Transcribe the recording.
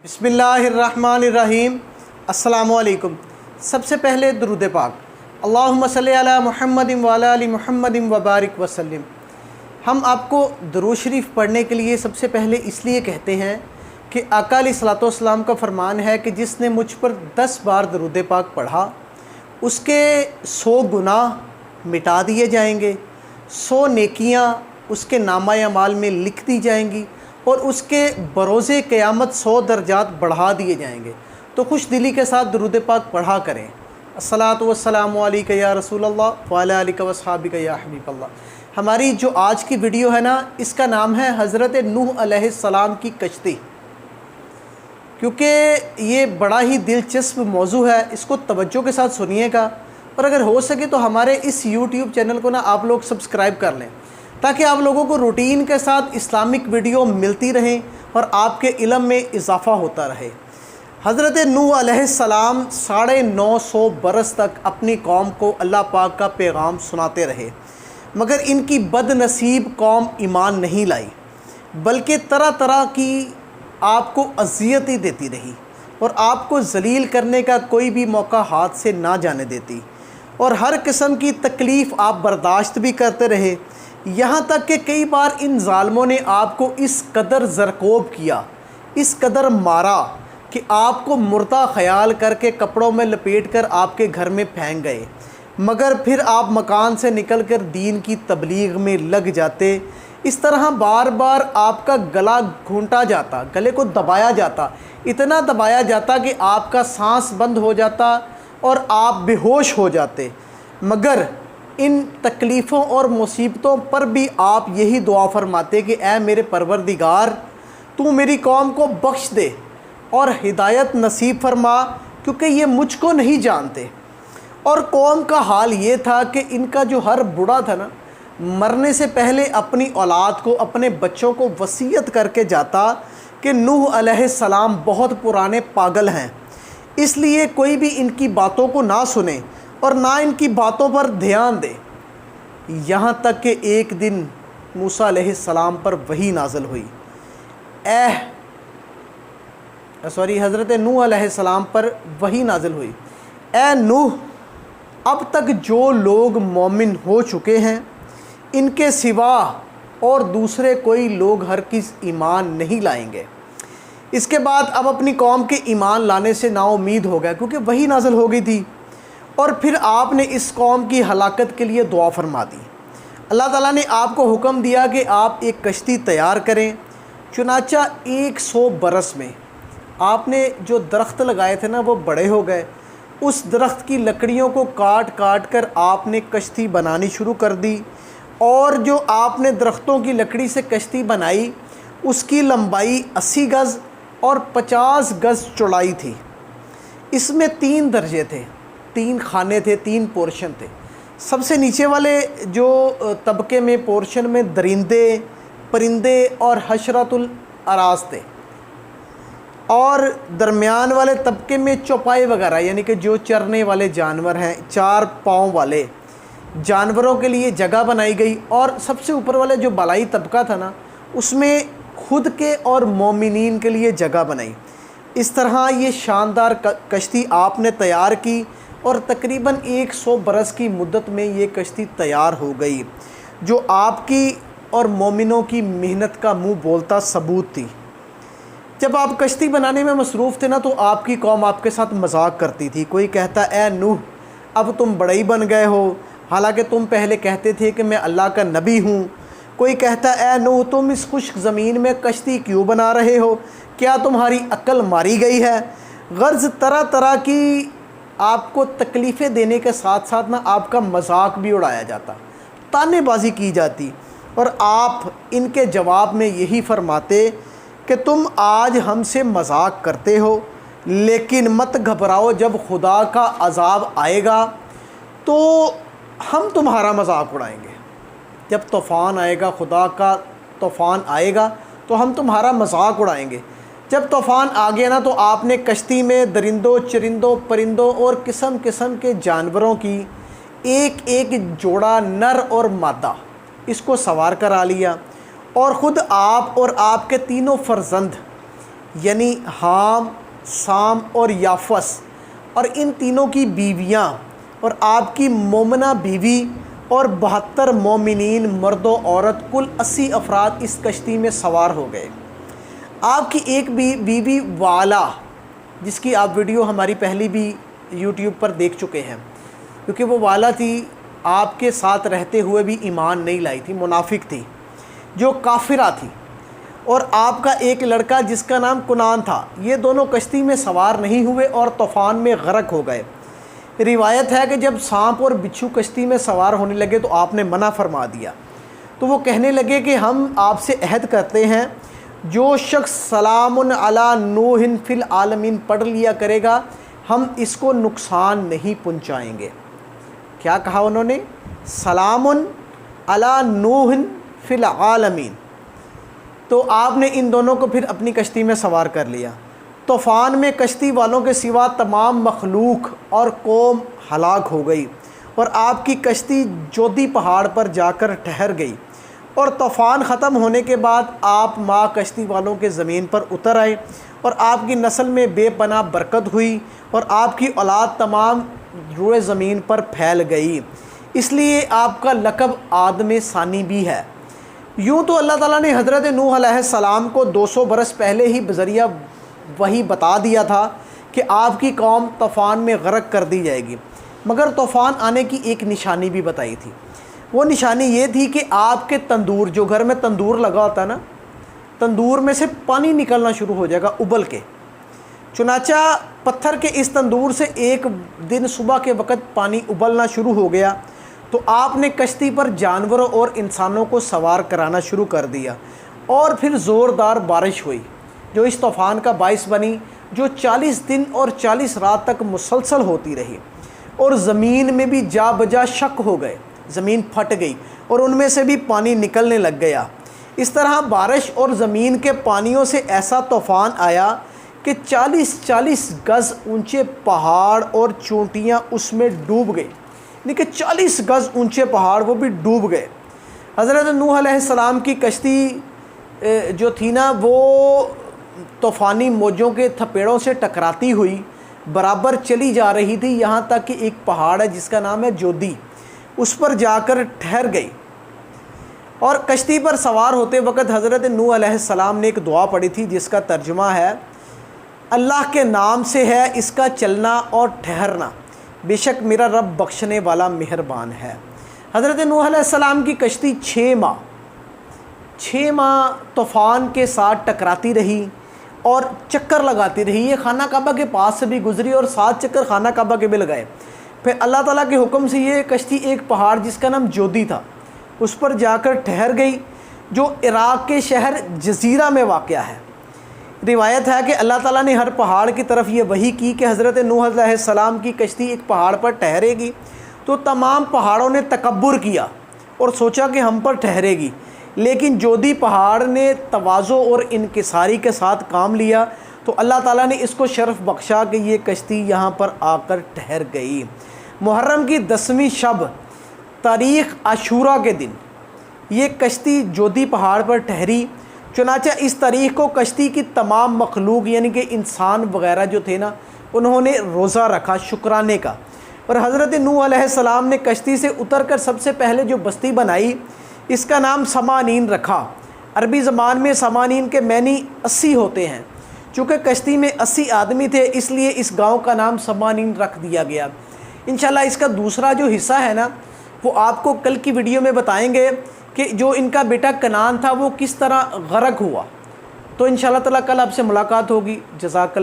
बिस्मिल्लाहिर्रहमानिर्रहीम। अस्सलामु अलैकुम। सबसे पहले दुरूद पाक, अल्लाहुम्मा सल्ली अला मुहम्मदिन व अला आलि मुहम्मदिन व बारिक वसल्लिम। हम आपको दुरूद शरीफ पढ़ने के लिए सबसे पहले इसलिए कहते हैं कि आका अलैहिस्सलातु वस्सलाम का फरमान है कि जिसने मुझ पर 10 बार दुरूद पाक पढ़ा उसके 100 गुनाह मिटा दिए जाएंगे, 100 नेकियां उसके नामा अमाल में लिख दी जाएंगी और उसके बरोज़े क़यामत 100 दर्जात बढ़ा दिए जाएंगे। तो खुश दिली के साथ दुरूद पाक पढ़ा करें। अस्सलातु वस्सलामु अलैका या रसूल अल्लाह व अला आलिका व अस्हाबिका या हबीब अल्लाह। हमारी जो आज की वीडियो है ना, इसका नाम है हज़रत नूह अलैहिस्सलाम की कश्ती। क्योंकि ये बड़ा ही दिलचस्प मौजू है, इसको तवज्जो के साथ सुनिएगा और अगर हो सके तो हमारे इस यूट्यूब चैनल को ना आप लोग सब्सक्राइब कर लें ताकि आप लोगों को रूटीन के साथ इस्लामिक वीडियो मिलती रहें और आपके इल्म में इजाफ़ा होता रहे। हज़रत नूह अलैहिस्सलाम 950 बरस तक अपनी कौम को अल्लाह पाक का पैगाम सुनाते रहे, मगर इनकी बदनसीब कौम ईमान नहीं लाई, बल्कि तरह तरह की आपको अज़ियत ही देती रही और आपको ज़लील करने का कोई भी मौका हाथ से ना जाने देती और हर किस्म की तकलीफ़ आप बर्दाश्त भी करते रहे। यहाँ तक कि कई बार इन ज़ालिमों ने आपको इस कदर ज़रकोब किया, इस कदर मारा कि आपको मुर्दा ख़याल करके कपड़ों में लपेट कर आपके घर में फेंक गए, मगर फिर आप मकान से निकल कर दीन की तबलीग में लग जाते। इस तरह बार बार आपका गला घूंटा जाता, गले को दबाया जाता, इतना दबाया जाता कि आपका सांस बंद हो जाता और आप बेहोश हो जाते। मगर इन तकलीफ़ों और मुसीबतों पर भी आप यही दुआ फरमाते कि ऐ मेरे परवरदिगार, तू मेरी कौम को बख्श दे और हिदायत नसीब फरमा, क्योंकि ये मुझको नहीं जानते। और कौम का हाल ये था कि इनका जो हर बूढ़ा था ना, मरने से पहले अपनी औलाद को, अपने बच्चों को वसीयत करके जाता कि नूह अलैहिस्सलाम बहुत पुराने पागल हैं, इसलिए कोई भी इनकी बातों को ना सुने और ना इनकी बातों पर ध्यान दे। यहाँ तक कि एक दिन मूसा अलैहिस्सलाम पर वही नाज़िल हुई, हज़रत नूह अलैहिस्सलाम पर वही नाज़िल हुई, ए नूह, अब तक जो लोग मोमिन हो चुके हैं इनके सिवा और दूसरे कोई लोग हरगिज़ ईमान नहीं लाएंगे। इसके बाद अब अपनी कौम के ईमान लाने से नाउम्मीद हो गया, क्योंकि वही नाज़िल हो गई थी। और फिर आपने इस कौम की हलाकत के लिए दुआ फरमा दी। अल्लाह ताला ने आपको हुक्म दिया कि आप एक कश्ती तैयार करें। चुनाचा 100 बरस में आपने जो दरख्त लगाए थे ना, वो बड़े हो गए। उस दरख्त की लकड़ियों को काट काट कर आपने कश्ती बनानी शुरू कर दी और जो आपने दरख्तों की लकड़ी से कश्ती बनाई उसकी लंबाई 80 गज़ और 50 गज़ चौड़ाई थी। इसमें 3 दर्जे थे, 3 खाने थे, 3 पोर्शन थे। सबसे नीचे वाले जो तबके में पोर्शन में दरिंदे, परिंदे और हशरतुल अराज थे, और दरमियान वाले तबके में चौपाई वगैरह, यानी कि जो चरने वाले जानवर हैं, 4 पाँव वाले जानवरों के लिए जगह बनाई गई। और सबसे ऊपर वाले जो बलाई तबका था ना, उसमें खुद के और मोमिनीन के लिए जगह बनाई। इस तरह ये शानदार कश्ती आपने तैयार की और तकरीबन 100 बरस की मुद्दत में ये कश्ती तैयार हो गई, जो आपकी और मोमिनों की मेहनत का मुंह बोलता सबूत थी। जब आप कश्ती बनाने में मसरूफ़ थे ना, तो आपकी कौम आपके साथ मजाक करती थी। कोई कहता, ए नूह, अब तुम बड़े ही बन गए हो, हालांकि तुम पहले कहते थे कि मैं अल्लाह का नबी हूँ। कोई कहता, ए नूह, तुम इस खुश्क ज़मीन में कश्ती क्यों बना रहे हो, क्या तुम्हारी अक्ल मारी गई है। गर्ज़ तरह तरह की आपको तकलीफ़ें देने के साथ साथ ना आपका मजाक भी उड़ाया जाता, तानेबाजी की जाती, और आप इनके जवाब में यही फरमाते कि तुम आज हमसे मजाक करते हो, लेकिन मत घबराओ, जब खुदा का अज़ाब आएगा तो हम तुम्हारा मजाक उड़ाएंगे। जब तूफ़ान आएगा, खुदा का तूफ़ान आएगा, तो हम तुम्हारा मजाक उड़ाएंगे। जब तूफ़ान आ गया ना, तो आपने कश्ती में दरिंदों, चरिंदों, परिंदों और किस्म किस्म के जानवरों की एक एक जोड़ा, नर और मादा, इसको सवार करा लिया और ख़ुद आप और आपके तीनों फर्जंद یعنی حام، سام اور یافس، اور ان تینوں کی بیویاں اور آپ کی مومنہ بیوی اور 72 مومنین مرد و عورت کل 80 افراد اس کشتی میں سوار ہو گئے۔ آپ کی ایک بیوی والا، جس کی آپ ویڈیو ہماری پہلی بھی یوٹیوب پر دیکھ چکے ہیں، کیونکہ وہ والا تھی، آپ کے ساتھ رہتے ہوئے بھی ایمان نہیں لائی تھی، منافق تھی، جو کافرہ تھی، اور آپ کا ایک لڑکا جس کا نام کنان تھا، یہ دونوں کشتی میں سوار نہیں ہوئے اور طوفان میں غرق ہو گئے۔ روایت ہے کہ جب سانپ اور بچھو کشتی میں سوار ہونے لگے تو آپ نے منع فرما دیا، تو وہ کہنے لگے کہ ہم آپ سے عہد کرتے ہیں، جو شخص سلام علی نوح فی العالمین پڑھ لیا کرے گا ہم اس کو نقصان نہیں پہنچائیں گے۔ کیا کہا انہوں نے؟ سلام علی نوح فی العالمین۔ تو آپ نے ان دونوں کو پھر اپنی کشتی میں سوار کر لیا۔ طوفان میں کشتی والوں کے سوا تمام مخلوق اور قوم ہلاک ہو گئی، اور آپ کی کشتی جودی پہاڑ پر جا کر ٹھہر گئی، اور طوفان ختم ہونے کے بعد آپ ماں کشتی والوں کے زمین پر اتر آئے، اور آپ کی نسل میں بے پناہ برکت ہوئی، اور آپ کی اولاد تمام روئے زمین پر پھیل گئی، اس لیے آپ کا لقب آدم ثانی بھی ہے۔ یوں تو اللہ تعالیٰ نے حضرت نوح علیہ السلام کو 200 برس پہلے ہی بذریعہ وحی بتا دیا تھا کہ آپ کی قوم طوفان میں غرق کر دی جائے گی، مگر طوفان آنے کی ایک نشانی بھی بتائی تھی۔ وہ نشانی یہ تھی کہ آپ کے تندور، جو گھر میں تندور لگا ہوتا ہے نا، تندور میں سے پانی نکلنا شروع ہو جائے گا ابل کے۔ چنانچہ پتھر کے اس تندور سے ایک دن صبح کے وقت پانی ابلنا شروع ہو گیا، تو آپ نے کشتی پر جانوروں اور انسانوں کو سوار کرانا شروع کر دیا، اور پھر زوردار بارش ہوئی جو اس طوفان کا باعث بنی، جو 40 دن اور 40 رات تک مسلسل ہوتی رہی، اور زمین میں بھی جا بجا شک ہو گئے، زمین پھٹ گئی اور ان میں سے بھی پانی نکلنے لگ گیا۔ اس طرح بارش اور زمین کے پانیوں سے ایسا طوفان آیا کہ 40 گز اونچے پہاڑ اور چونٹیاں اس میں ڈوب گئی، یعنی کہ 40 گز اونچے پہاڑ وہ بھی ڈوب گئے۔ حضرت نوح علیہ السلام کی کشتی جو تھی نا، وہ طوفانی موجوں کے تھپیڑوں سے ٹکراتی ہوئی برابر چلی جا رہی تھی، یہاں تک کہ ایک پہاڑ ہے جس کا نام ہے جودی، اس پر جا کر ٹھہر گئی۔ اور کشتی پر سوار ہوتے وقت حضرت نوح علیہ السلام نے ایک دعا پڑھی تھی جس کا ترجمہ ہے، اللہ کے نام سے ہے اس کا چلنا اور ٹھہرنا، بے شک میرا رب بخشنے والا مہربان ہے۔ حضرت نوح علیہ السلام کی کشتی 6 ماہ طوفان کے ساتھ ٹکراتی رہی اور چکر لگاتی رہی۔ یہ خانہ کعبہ کے پاس سے بھی گزری اور 7 چکر خانہ کعبہ کے بھی لگائے۔ پھر اللہ تعالیٰ کے حکم سے یہ کشتی ایک پہاڑ جس کا نام جودی تھا اس پر جا کر ٹھہر گئی، جو عراق کے شہر جزیرہ میں واقع ہے۔ روایت ہے کہ اللہ تعالیٰ نے ہر پہاڑ کی طرف یہ وحی کی کہ حضرت نوح علیہ السلام کی کشتی ایک پہاڑ پر ٹھہرے گی، تو تمام پہاڑوں نے تکبر کیا اور سوچا کہ ہم پر ٹھہرے گی، لیکن جودی پہاڑ نے تواضع اور انکساری کے ساتھ کام لیا، تو اللہ تعالیٰ نے اس کو شرف بخشا کہ یہ کشتی یہاں پر آ کر ٹھہر گئی۔ محرم کی 10ویں شب تاریخ عاشورہ کے دن یہ کشتی جودی پہاڑ پر ٹھہری۔ چنانچہ اس تاریخ کو کشتی کی تمام مخلوق یعنی کہ انسان وغیرہ جو تھے نا، انہوں نے روزہ رکھا شکرانے کا، اور حضرت نوح علیہ السلام نے کشتی سے اتر کر سب سے پہلے جو بستی بنائی اس کا نام سمانین رکھا۔ عربی زبان میں سمانین کے معنی 80 ہوتے ہیں، چونکہ کشتی میں 80 آدمی تھے اس لیے اس گاؤں کا نام سمانین رکھ دیا گیا۔ انشاءاللہ اس کا دوسرا جو حصہ ہے نا، وہ آپ کو کل کی ویڈیو میں بتائیں گے کہ جو ان کا بیٹا کنان تھا وہ کس طرح غرق ہوا۔ تو انشاءاللہ تعالیٰ کل آپ سے ملاقات ہوگی۔ جزاک اللہ۔